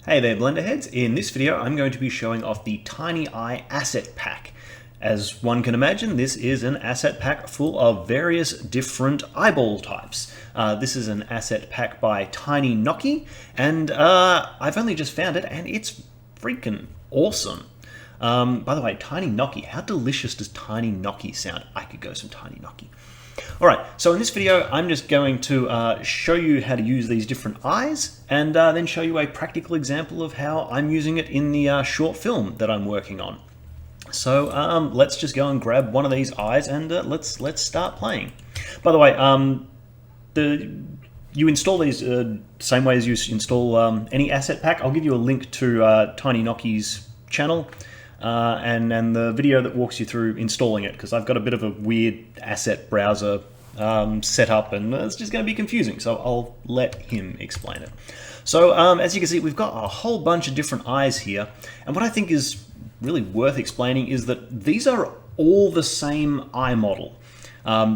Hey there Blenderheads, in this video I'm going to be showing off the TinyEye asset pack. As one can imagine, this is an asset pack full of various different eyeball types. This is an asset pack by TinyNocky, and I've only just found it and it's freaking awesome. By the way, TinyNocky, how delicious does TinyNocky sound? I could go some TinyNocky. Alright, so in this video I'm just going to show you how to use these different eyes and then show you a practical example of how I'm using it in the short film that I'm working on. So let's just go and grab one of these eyes and let's start playing. By the way, you install these same way as you install any asset pack. I'll give you a link to TinyNocky's channel and the video that walks you through installing it, because I've got a bit of a weird asset browser set up and it's just going to be confusing, so I'll let him explain it. So as you can see, we've got a whole bunch of different eyes here, and what I think is really worth explaining is that these are all the same eye model.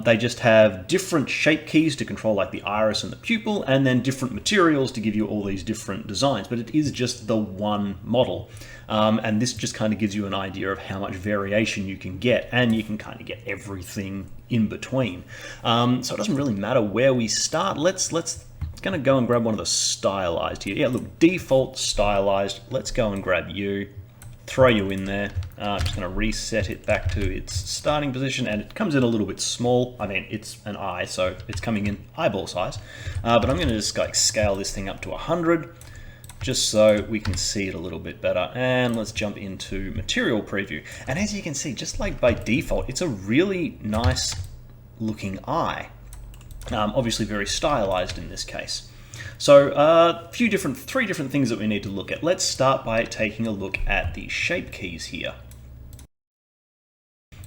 They just have different shape keys to control like the iris and the pupil, and then different materials to give you all these different designs, but it is just the one model. And this just kind of gives you an idea of how much variation you can get, and you can kind of get everything in between. So it doesn't really matter where we start. Let's gonna go and grab one of the stylized here. Yeah, look, default stylized. Let's go and grab you, throw you in there. I'm just gonna reset it back to its starting position, and it comes in a little bit small. I mean, it's an eye, so it's coming in eyeball size. But I'm gonna just like scale this thing up to 100. Just so we can see it a little bit better. And let's jump into material preview. And as you can see, just like by default, it's a really nice looking eye. Obviously very stylized in this case. So three different things that we need to look at. Let's start by taking a look at the shape keys here.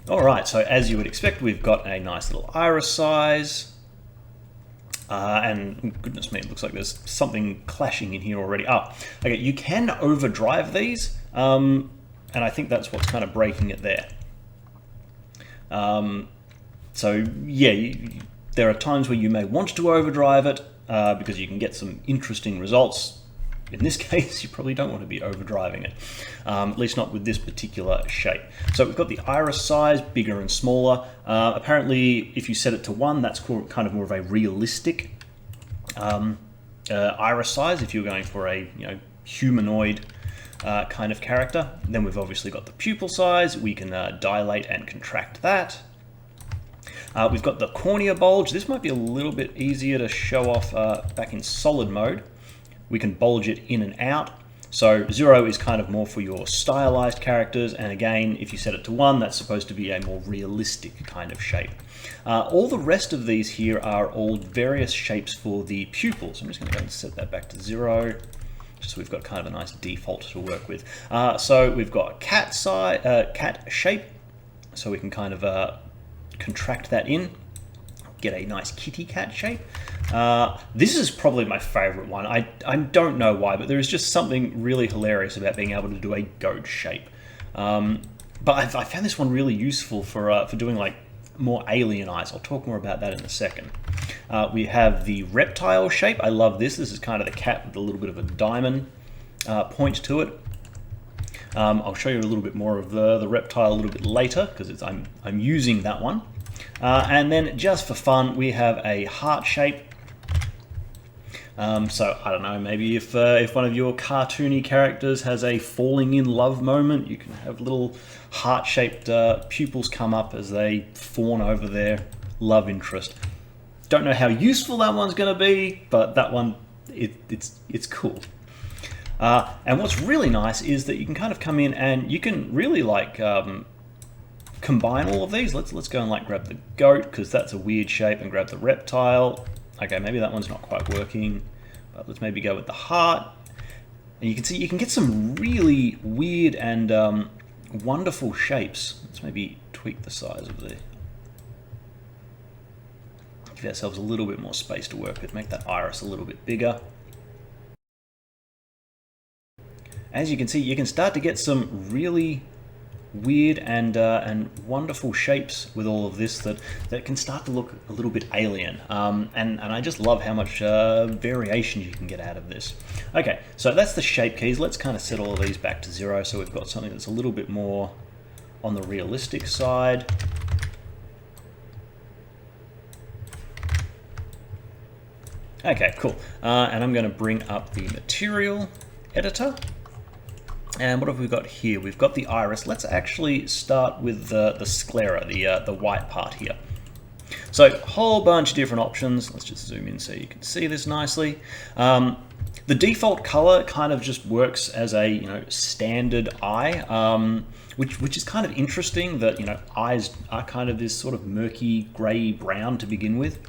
All right, so as you would expect, we've got a nice little iris size. And goodness me, it looks like there's something clashing in here already. Okay, you can overdrive these, and I think that's what's kind of breaking it there. So yeah, there are times where you may want to overdrive it because you can get some interesting results. In this case, you probably don't want to be overdriving it, at least not with this particular shape. So we've got the iris size, bigger and smaller. Apparently, if you set it to 1, that's kind of more of a realistic iris size. If you're going for a humanoid kind of character, then we've obviously got the pupil size. We can dilate and contract that. We've got the cornea bulge. This might be a little bit easier to show off back in solid mode. We can bulge it in and out. So 0 is kind of more for your stylized characters, and again, if you set it to 1, that's supposed to be a more realistic kind of shape. All the rest of these here are all various shapes for the pupils. I'm just going to go and set that back to 0, just so we've got kind of a nice default to work with. So we've got cat shape, so we can kind of contract that in, get a nice kitty cat shape. This is probably my favorite one. I don't know why, but there is just something really hilarious about being able to do a goat shape. But I found this one really useful for doing like more alien eyes. I'll talk more about that in a second. We have the reptile shape. I love this. This is kind of the cat with a little bit of a diamond point to it. I'll show you a little bit more of the reptile a little bit later, because I'm using that one. And then just for fun, we have a heart shape. So I don't know, maybe if one of your cartoony characters has a falling in love moment, you can have little heart-shaped pupils come up as they fawn over their love interest. Don't know how useful that one's going to be, but that one, it's cool. And what's really nice is that you can kind of come in and you can really like combine all of these. Let's go and like grab the goat, because that's a weird shape, and grab the reptile. Okay, maybe that one's not quite working, but let's maybe go with the heart. And you can see you can get some really weird and wonderful shapes. Let's maybe tweak the size of the... Give ourselves a little bit more space to work with. Make that iris a little bit bigger. As you can see, you can start to get some really weird and wonderful shapes with all of this that can start to look a little bit alien. And I just love how much variation you can get out of this. Okay, so that's the shape keys. Let's kind of set all of these back to 0 so we've got something that's a little bit more on the realistic side. Okay, cool. And I'm going to bring up the material editor. And what have we got here? We've got the iris. Let's actually start with the sclera, the white part here. So a whole bunch of different options. Let's just zoom in so you can see this nicely. The default color kind of just works as a standard eye, which is kind of interesting that eyes are kind of this sort of murky gray brown to begin with.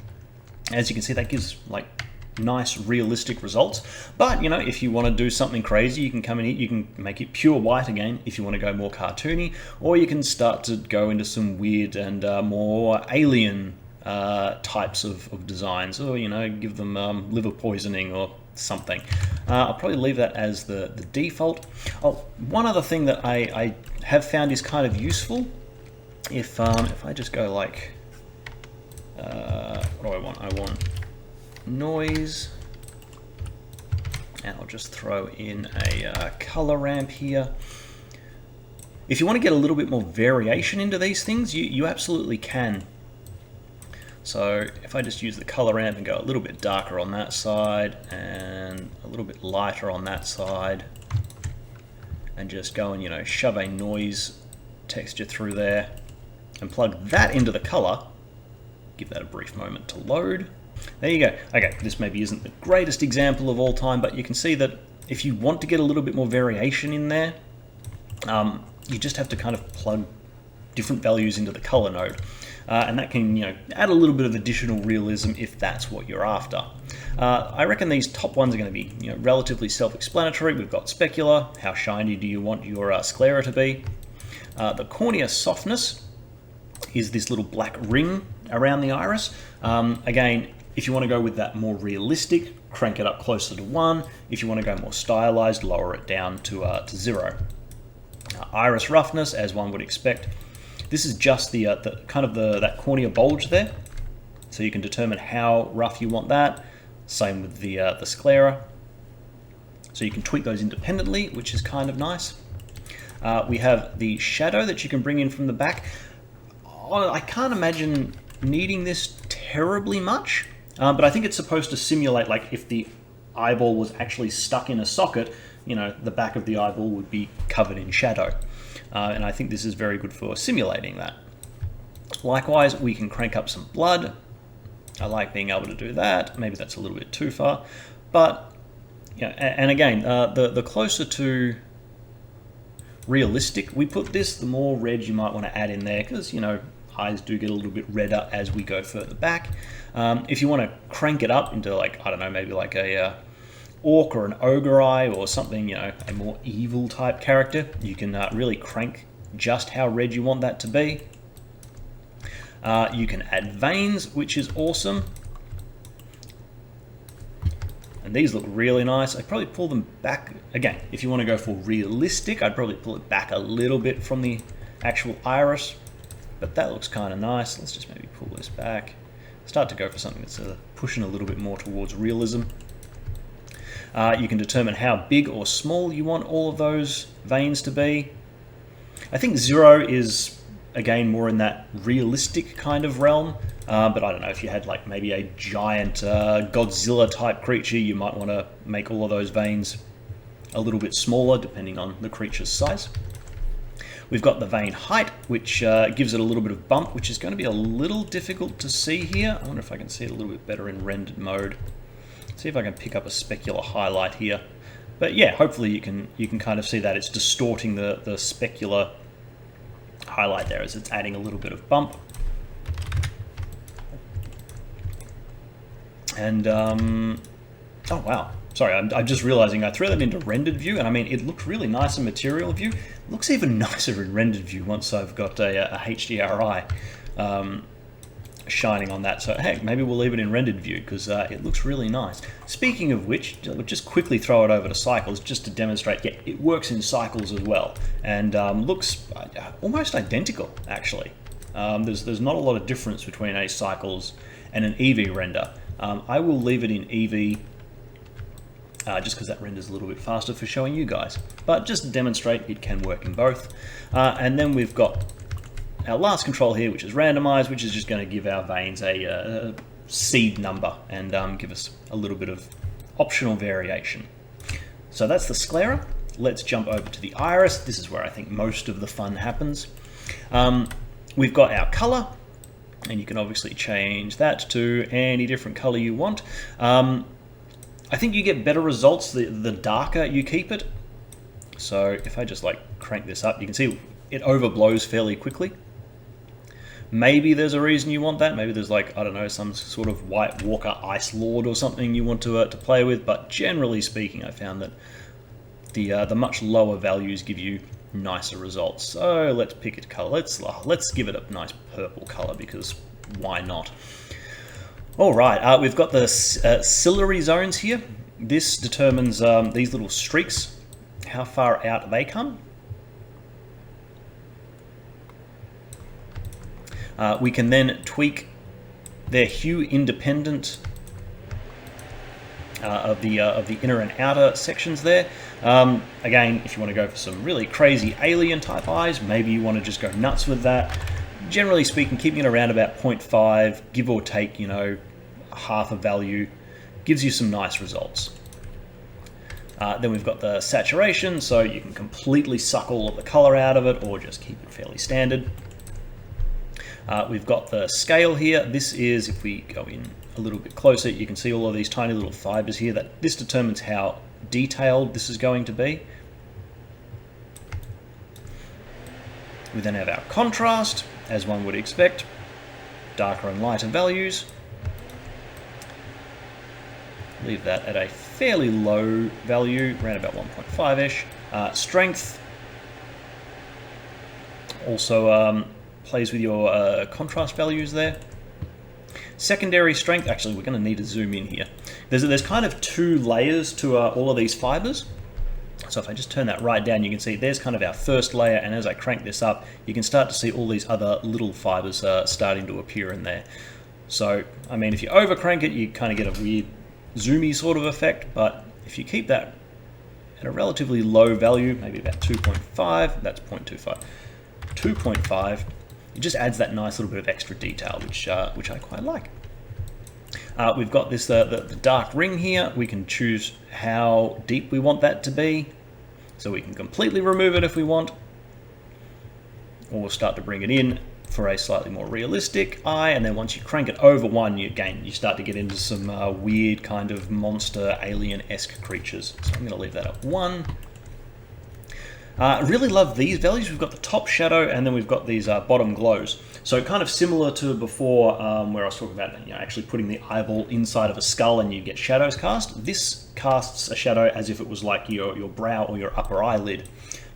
As you can see, that gives like nice realistic results. But if you want to do something crazy, you can come in here, you can make it pure white again if you want to go more cartoony, or you can start to go into some weird and more alien types of designs, or give them liver poisoning or something. I'll probably leave that as the default. Oh, one other thing that I have found is kind of useful, if I just go like what do I want? I want noise, and I'll just throw in a color ramp here. If you want to get a little bit more variation into these things, you absolutely can. So if I just use the color ramp and go a little bit darker on that side and a little bit lighter on that side, and just go and shove a noise texture through there and plug that into the color, give that a brief moment to load. There you go. Okay, this maybe isn't the greatest example of all time, but you can see that if you want to get a little bit more variation in there, you just have to kind of plug different values into the color node. And that can add a little bit of additional realism if that's what you're after. I reckon these top ones are going to be relatively self-explanatory. We've got specular. How shiny do you want your sclera to be? The cornea softness is this little black ring around the iris. Again, if you want to go with that more realistic, crank it up closer to 1. If you want to go more stylized, lower it down to 0. Iris roughness, as one would expect. This is just the kind of that cornea bulge there, so you can determine how rough you want that. Same with the sclera, so you can tweak those independently, which is kind of nice. We have the shadow that you can bring in from the back. I can't imagine needing this terribly much, but I think it's supposed to simulate, like if the eyeball was actually stuck in a socket, the back of the eyeball would be covered in shadow. And I think this is very good for simulating that. Likewise, we can crank up some blood. I like being able to do that. Maybe that's a little bit too far, but and again, the closer to realistic we put this, the more red you might want to add in there, because eyes do get a little bit redder as we go further back. If you want to crank it up into like, I don't know, maybe like a orc or an ogre eye or something, a more evil type character, you can really crank just how red you want that to be. You can add veins, which is awesome. And these look really nice. I'd probably pull them back. Again, if you want to go for realistic, I'd probably pull it back a little bit from the actual iris. But that looks kind of nice. Let's just maybe pull this back. Start to go for something that's pushing a little bit more towards realism. You can determine how big or small you want all of those veins to be. I think 0 is, again, more in that realistic kind of realm. But I don't know, if you had like maybe a giant Godzilla type creature, you might want to make all of those veins a little bit smaller depending on the creature's size. We've got the vein height, which gives it a little bit of bump, which is going to be a little difficult to see here. I wonder if I can see it a little bit better in rendered mode. See if I can pick up a specular highlight here. But yeah, hopefully you can kind of see that it's distorting the specular highlight there as it's adding a little bit of bump. And oh wow, sorry, I'm just realizing I threw that into rendered view, and I mean, it looked really nice in material view. It looks even nicer in rendered view once I've got a HDRI. shining on that. So heck, maybe we'll leave it in rendered view because it looks really nice. Speaking of which, we'll just quickly throw it over to cycles just to demonstrate. Yeah, it works in cycles as well, and looks almost identical actually. There's not a lot of difference between a cycles and an Eevee render. I will leave it in Eevee just because that renders a little bit faster for showing you guys. But just to demonstrate, it can work in both. And then we've got our last control here, which is randomize, which is just going to give our veins a seed number and give us a little bit of optional variation. So that's the sclera. Let's jump over to the iris. This is where I think most of the fun happens. We've got our color, and you can obviously change that to any different color you want. I think you get better results the darker you keep it. So if I just like crank this up, you can see it overblows fairly quickly. Maybe there's a reason you want that. Maybe there's like, I don't know, some sort of White Walker Ice Lord or something you want to play with. But generally speaking, I found that the much lower values give you nicer results. So let's pick a color. Let's give it a nice purple color because why not? All right, we've got the ciliary zones here. This determines these little streaks, how far out they come. We can then tweak their hue independent of the inner and outer sections there. Again, if you want to go for some really crazy alien type eyes, maybe you want to just go nuts with that. Generally speaking, keeping it around about 0.5, give or take, you know, half a value, gives you some nice results. Then we've got the saturation, so you can completely suck all of the color out of it or just keep it fairly standard. We've got the scale here. This is, if we go in a little bit closer, you can see all of these tiny little fibers here. That this determines how detailed this is going to be. We then have our contrast, as one would expect, darker and lighter values. Leave that at a fairly low value, around about 1.5-ish. Strength also plays with your contrast values there. Secondary strength, actually we're going to need to zoom in here. There's kind of two layers to all of these fibers. So if I just turn that right down, you can see there's kind of our first layer, and as I crank this up, you can start to see all these other little fibers starting to appear in there. So, I mean, if you over crank it, you kind of get a weird zoomy sort of effect, but if you keep that at a relatively low value, maybe about 2.5, that's 0.25, 2.5, it just adds that nice little bit of extra detail, which I quite like. We've got this the dark ring here. We can choose how deep we want that to be, so we can completely remove it if we want, or we'll start to bring it in for a slightly more realistic eye. And then once you crank it over one, you start to get into some weird kind of monster alien-esque creatures. So I'm going to leave that at 1. I really love these values. We've got the top shadow, and then we've got these bottom glows. So kind of similar to before, where I was talking about, you know, actually putting the eyeball inside of a skull and you get shadows cast. This casts a shadow as if it was like your brow or your upper eyelid,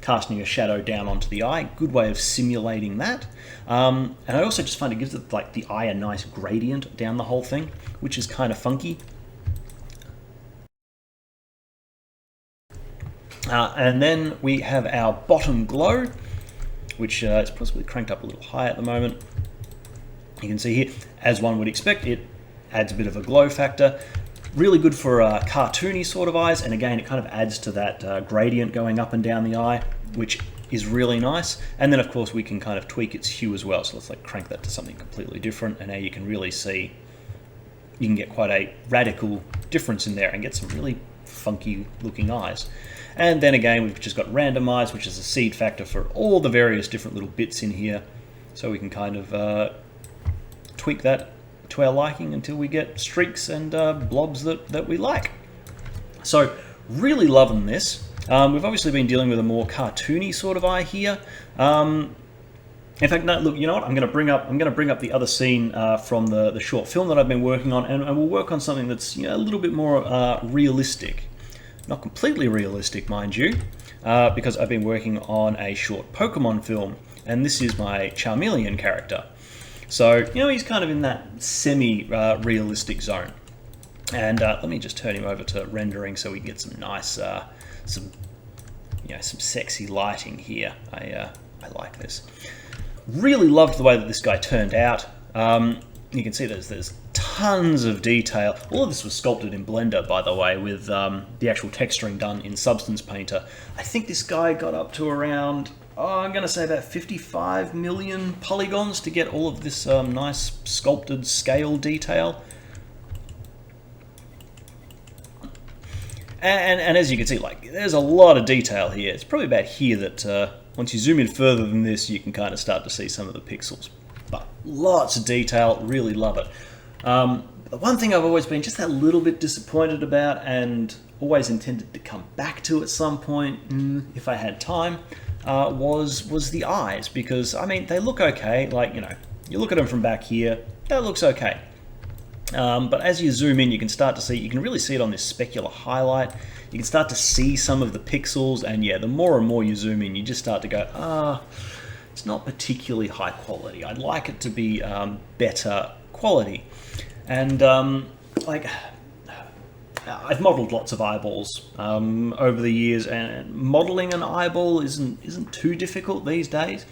casting a shadow down onto the eye. Good way of simulating that. And I also just find it gives it, like, the eye a nice gradient down the whole thing, which is kind of funky. And then we have our bottom glow, which is possibly cranked up a little high at the moment. You can see here, as one would expect, it adds a bit of a glow factor. Really good for cartoony sort of eyes, and again, it kind of adds to that gradient going up and down the eye, which is really nice. And then, of course, we can kind of tweak its hue as well. So let's like crank that to something completely different, and now you can really see, you can get quite a radical difference in there and get some really funky looking eyes. And then again, we've just got randomize, which is a seed factor for all the various different little bits in here. So we can kind of tweak that to our liking until we get streaks and blobs that we like. So really loving this. We've obviously been dealing with a more cartoony sort of eye here. In fact, no, look, you know what? I'm going to bring up the other scene from the short film that I've been working on, and we'll work on something that's, you know, a little bit more realistic. Not completely realistic, mind you, because I've been working on a short Pokemon film, and this is my Charmeleon character. So, you know, he's kind of in that semi-realistic zone. And let me just turn him over to rendering so we can get some nice, some sexy lighting here. I like this. Really loved the way that this guy turned out. You can see there's tons of detail. All of this was sculpted in Blender, by the way, with the actual texturing done in Substance Painter. I think this guy got up to around, I'm going to say about 55 million polygons to get all of this nice sculpted scale detail. And as you can see, like, there's a lot of detail here. It's probably about here that once you zoom in further than this, you can kind of start to see some of the pixels. But lots of detail, really love it. The one thing I've always been just a little bit disappointed about, and always intended to come back to at some point, if I had time, was the eyes. Because, I mean, they look okay. Like, you know, you look at them from back here, that looks okay. But as you zoom in, you can start to see, you can really see it on this specular highlight. You can start to see some of the pixels, and yeah, the more and more you zoom in, you just start to go, it's not particularly high quality. I'd like it to be better quality. And like, I've modeled lots of eyeballs over the years, and modeling an eyeball isn't too difficult these days.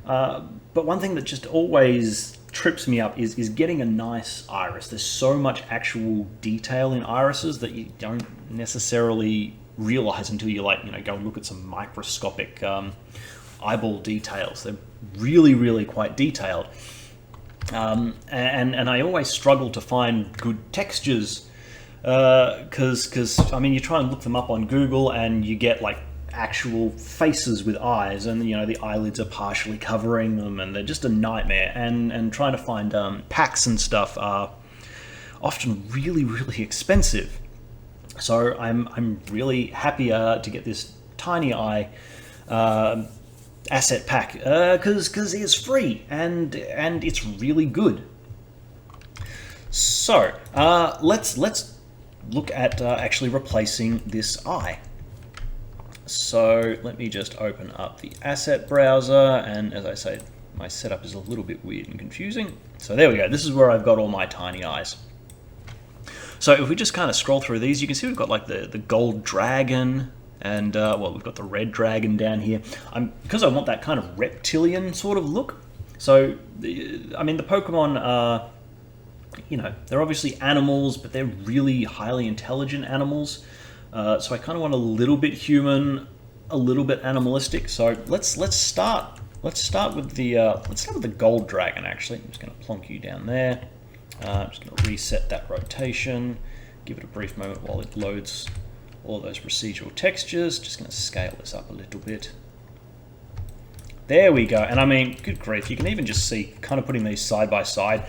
But one thing that just always trips me up is getting a nice iris. There's so much actual detail in irises that you don't necessarily realize until you, like, you know, go and look at some microscopic eyeball details. They're really, really quite detailed. And I always struggle to find good textures because I mean, you try and look them up on Google and you get like actual faces with eyes, and you know, the eyelids are partially covering them, and they're just a nightmare. And trying to find packs and stuff are often really, really expensive. So I'm really happy to get this TinyEye asset pack because it's free and it's really good. So let's look at actually replacing this eye. So let me just open up the asset browser, and as I say, my setup is a little bit weird and confusing. So there we go. This is where I've got all my tiny eyes. So if we just kind of scroll through these, you can see we've got like the gold dragon, and well, we've got the red dragon down here. Because I want that kind of reptilian sort of look. So I mean, the Pokemon are, you know, they're obviously animals, but they're really highly intelligent animals. So I kind of want a little bit human, a little bit animalistic. So let's start with the gold dragon. Actually, I'm just going to plonk you down there. I'm just going to reset that rotation. Give it a brief moment while it loads all those procedural textures. Just going to scale this up a little bit. There we go. And I mean, good grief, you can even just see, kind of putting these side by side,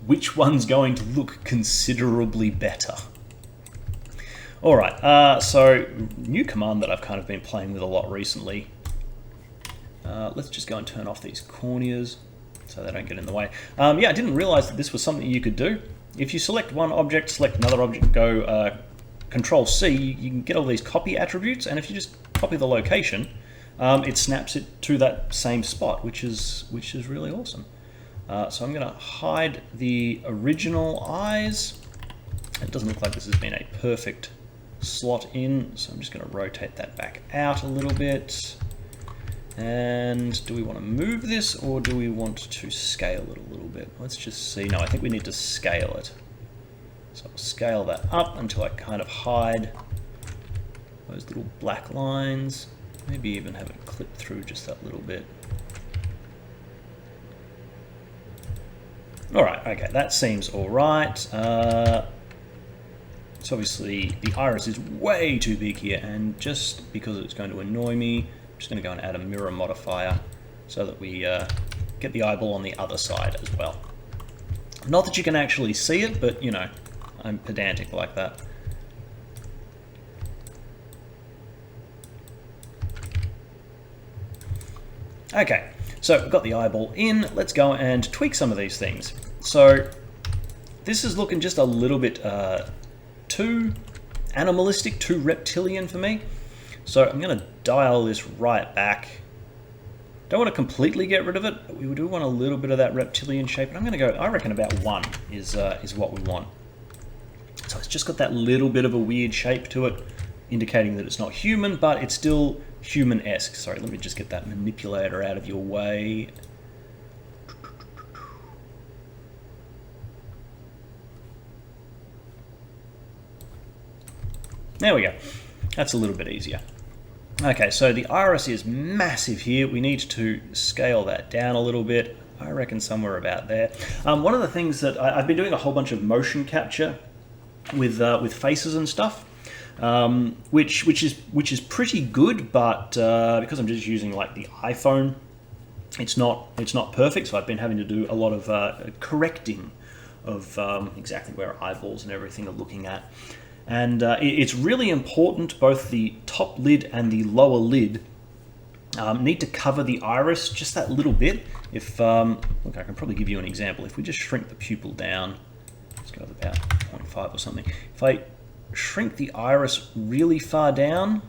which one's going to look considerably better. All right, so new command that I've kind of been playing with a lot recently. Let's just go and turn off these corneas so they don't get in the way. Yeah, I didn't realize that this was something you could do. If you select one object, select another object, go Control C, you can get all these copy attributes, and if you just copy the location, it snaps it to that same spot, which is really awesome. So I'm going to hide the original eyes. It doesn't look like this has been a perfect slot in, so I'm just going to rotate that back out a little bit. And do we want to move this, or do we want to scale it a little bit? Let's just see. No, I think we need to scale it. So I'll scale that up until I kind of hide those little black lines. Maybe even have it clip through just that little bit. Alright, okay, that seems alright. So obviously the iris is way too big here, and just because it's going to annoy me, I'm just going to go and add a mirror modifier so that we get the eyeball on the other side as well. Not that you can actually see it, but you know, I'm pedantic like that. Okay, so we've got the eyeball in. Let's go and tweak some of these things. So this is looking just a little bit too animalistic, too reptilian for me. So I'm going to dial this right back. Don't want to completely get rid of it, but we do want a little bit of that reptilian shape. And I'm going to go, I reckon about 1 is what we want. So it's just got that little bit of a weird shape to it, indicating that it's not human, but it's still human-esque. Sorry, let me just get that manipulator out of your way. There we go. That's a little bit easier. Okay, so the iris is massive here. We need to scale that down a little bit. I reckon somewhere about there. One of the things that I've been doing a whole bunch of motion capture with faces and stuff, which is pretty good, but because I'm just using like the iPhone, it's not perfect. So I've been having to do a lot of correcting of exactly where eyeballs and everything are looking at. And it's really important, both the top lid and the lower lid need to cover the iris just that little bit. If look, I can probably give you an example. If we just shrink the pupil down, let's go with about 0.5 or something. If I shrink the iris really far down,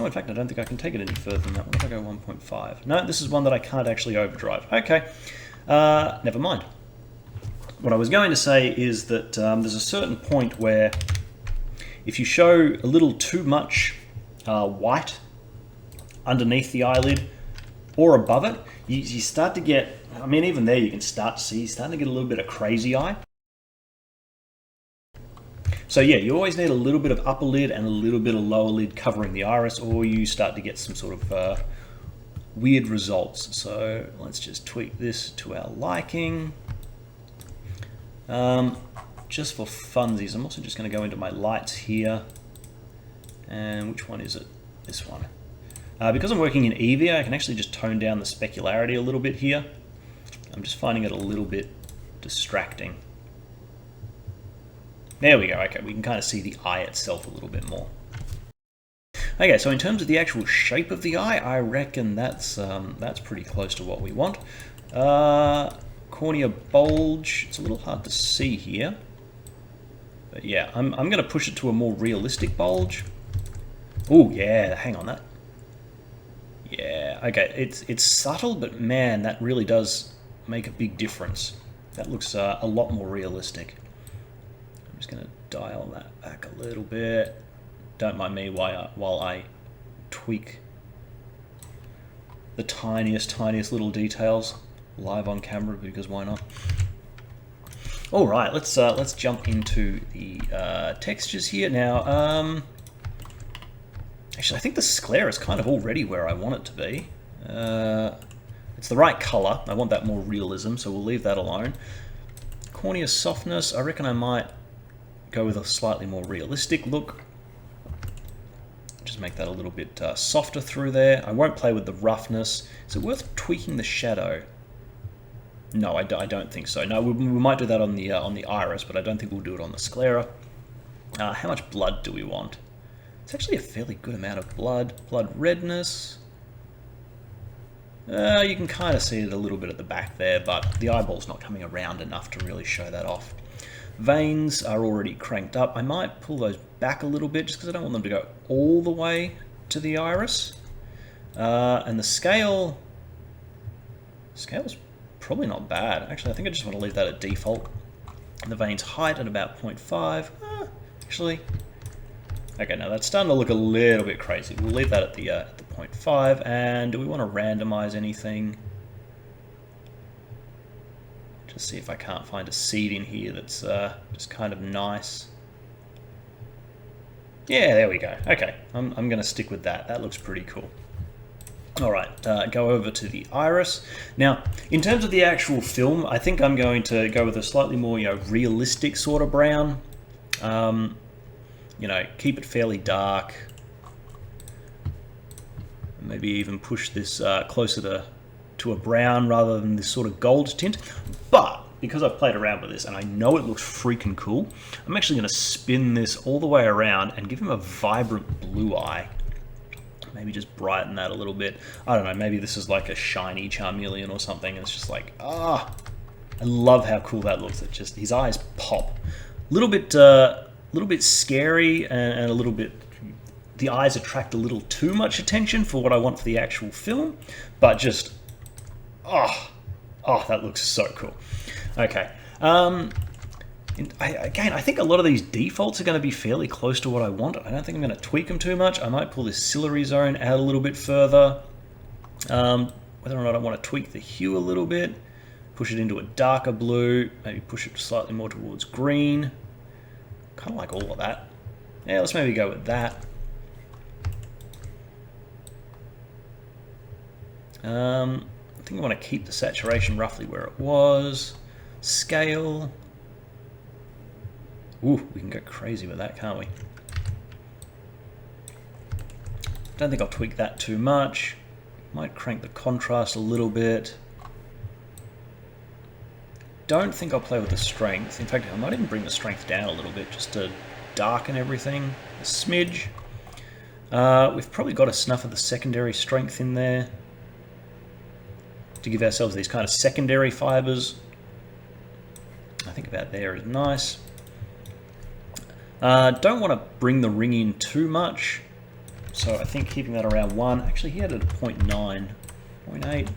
oh, in fact, I don't think I can take it any further than that. What if I go 1.5? No, this is one that I can't actually overdrive. Okay, never mind. What I was going to say is that there's a certain point where if you show a little too much white underneath the eyelid or above it, you start to get, I mean, even there you can start to see, you're starting to get a little bit of crazy eye. So yeah, you always need a little bit of upper lid and a little bit of lower lid covering the iris, or you start to get some sort of weird results. So let's just tweak this to our liking. Just for funsies, I'm also just going to go into my lights here. And which one is it? This one. Because I'm working in Eevee, I can actually just tone down the specularity a little bit here. I'm just finding it a little bit distracting. There we go. Okay, we can kind of see the eye itself a little bit more. Okay, so in terms of the actual shape of the eye, I reckon that's pretty close to what we want. Cornea bulge, it's a little hard to see here. But yeah, I'm going to push it to a more realistic bulge. Oh yeah, hang on that. Yeah, okay, it's subtle, but man, that really does make a big difference. That looks a lot more realistic. I'm just going to dial that back a little bit. Don't mind me while I tweak the tiniest little details live on camera, because why not? All right, let's jump into the textures here now. Actually, I think the Sclera is kind of already where I want it to be. It's the right color. I want that more realism, so we'll leave that alone. Cornea softness, I reckon I might go with a slightly more realistic look. Just make that a little bit softer through there. I won't play with the roughness. Is it worth tweaking the shadow? No, I don't think so. No, we might do that on the iris, but I don't think we'll do it on the Sclera. How much blood do we want? It's actually a fairly good amount of blood. Blood redness. You can kind of see it a little bit at the back there, but the eyeball's not coming around enough to really show that off. Veins are already cranked up. I might pull those back a little bit just because I don't want them to go all the way to the iris. And the scale's probably not bad. Actually, I think I just want to leave that at default. And the veins height at about 0.5. Actually, okay, now that's starting to look a little bit crazy. We'll leave that at the 0.5. And do we want to randomize anything? Just see if I can't find a seed in here that's just kind of nice. Yeah, there we go. Okay, I'm going to stick with that. That looks pretty cool. All right, go over to the iris. Now, in terms of the actual film, I think I'm going to go with a slightly more, realistic sort of brown. Keep it fairly dark. Maybe even push this closer to a brown rather than this sort of gold tint. But because I've played around with this and I know it looks freaking cool, I'm actually going to spin this all the way around and give him a vibrant blue eye. Maybe just brighten that a little bit. I don't know, maybe this is like a shiny Charmeleon or something, and it's just like, I love how cool that looks. It just, his eyes pop. A little bit scary and a little bit the eyes attract a little too much attention for what I want for the actual film, but just, oh, that looks so cool. Okay. Again, I think a lot of these defaults are going to be fairly close to what I want. I don't think I'm going to tweak them too much. I might pull this ciliary zone out a little bit further. Whether or not I want to tweak the hue a little bit, push it into a darker blue, maybe push it slightly more towards green. Kind of like all of that. Yeah, let's maybe go with that. I think I want to keep the saturation roughly where it was. Scale. Ooh, we can go crazy with that, can't we? Don't think I'll tweak that too much. Might crank the contrast a little bit. Don't think I'll play with the strength. In fact, I might even bring the strength down a little bit just to darken everything a smidge. We've probably got a snuff of the secondary strength in there to give ourselves these kind of secondary fibers. I think about there is nice. Don't want to bring the ring in too much, so I think keeping that around 1. Actually, he had it at 0.9, 0.8.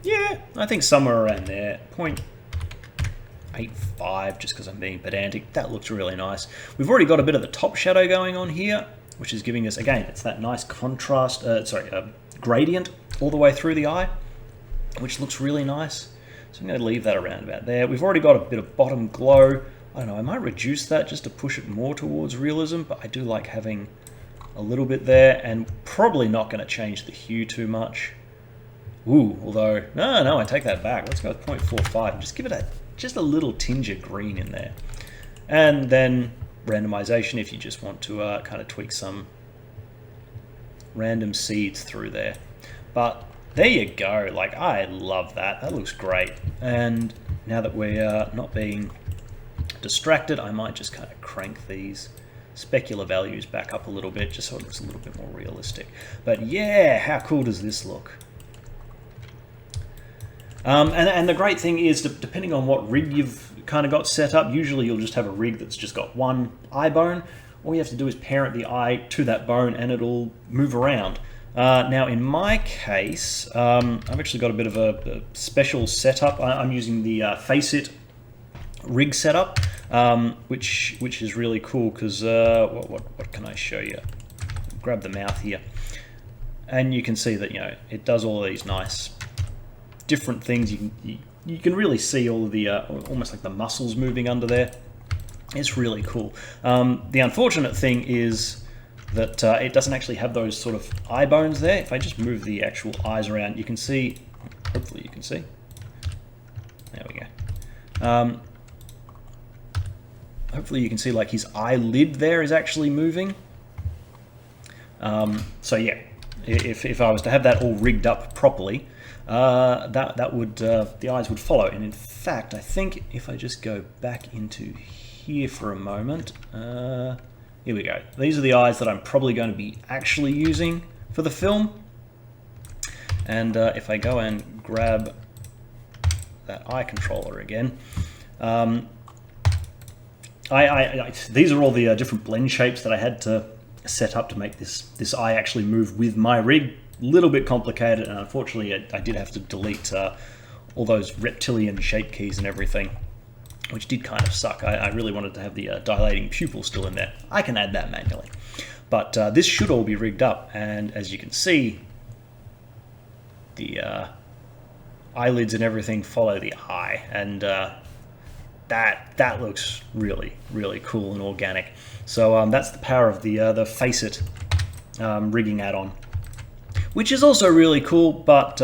Yeah, I think somewhere around there. 0.85, just because I'm being pedantic. That looks really nice. We've already got a bit of the top shadow going on here, which is giving us, again, it's that nice contrast, gradient all the way through the eye, which looks really nice. So I'm going to leave that around about there. We've already got a bit of bottom glow. I don't know, I might reduce that just to push it more towards realism, but I do like having a little bit there, and probably not going to change the hue too much. Ooh, although, no, I take that back. Let's go with 0.45 and just give it just a little tinge of green in there. And then randomization if you just want to kind of tweak some random seeds through there. But there you go, like I love that. That looks great. And now that we're not being distracted, I might just kind of crank these specular values back up a little bit just so it looks a little bit more realistic. But yeah, how cool does this look? And the great thing is, depending on what rig you've kind of got set up, usually you'll just have a rig that's just got one eye bone. All you have to do is parent the eye to that bone and it'll move around. Now in my case, I've actually got a bit of a special setup. I'm using the Face It rig setup, which is really cool because what can I show you? Grab the mouth here, and you can see that it does all of these nice different things. You can really see all of the almost like the muscles moving under there. It's really cool. The unfortunate thing is that it doesn't actually have those sort of eye bones there. If I just move the actual eyes around, you can see. Hopefully, you can see. There we go. Hopefully you can see like his eyelid there is actually moving. So yeah, if I was to have that all rigged up properly, that would the eyes would follow. And in fact, I think if I just go back into here for a moment, here we go. These are the eyes that I'm probably going to be actually using for the film. And if I go and grab that eye controller again, these are all the different blend shapes that I had to set up to make this eye actually move with my rig. A little bit complicated, and unfortunately I did have to delete all those reptilian shape keys and everything, which did kind of suck. I really wanted to have the dilating pupil still in there. I can add that manually. But this should all be rigged up, and as you can see, the eyelids and everything follow the eye, and that looks really, really cool and organic. So that's the power of the Face It rigging add-on, which is also really cool, but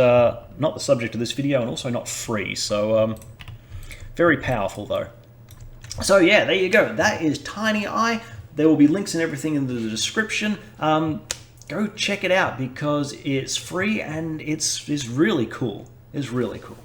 not the subject of this video, and also not free. So very powerful though. So yeah, there you go. That is TinyEye. There will be links and everything in the description. Go check it out because it's free and it's really cool. It's really cool.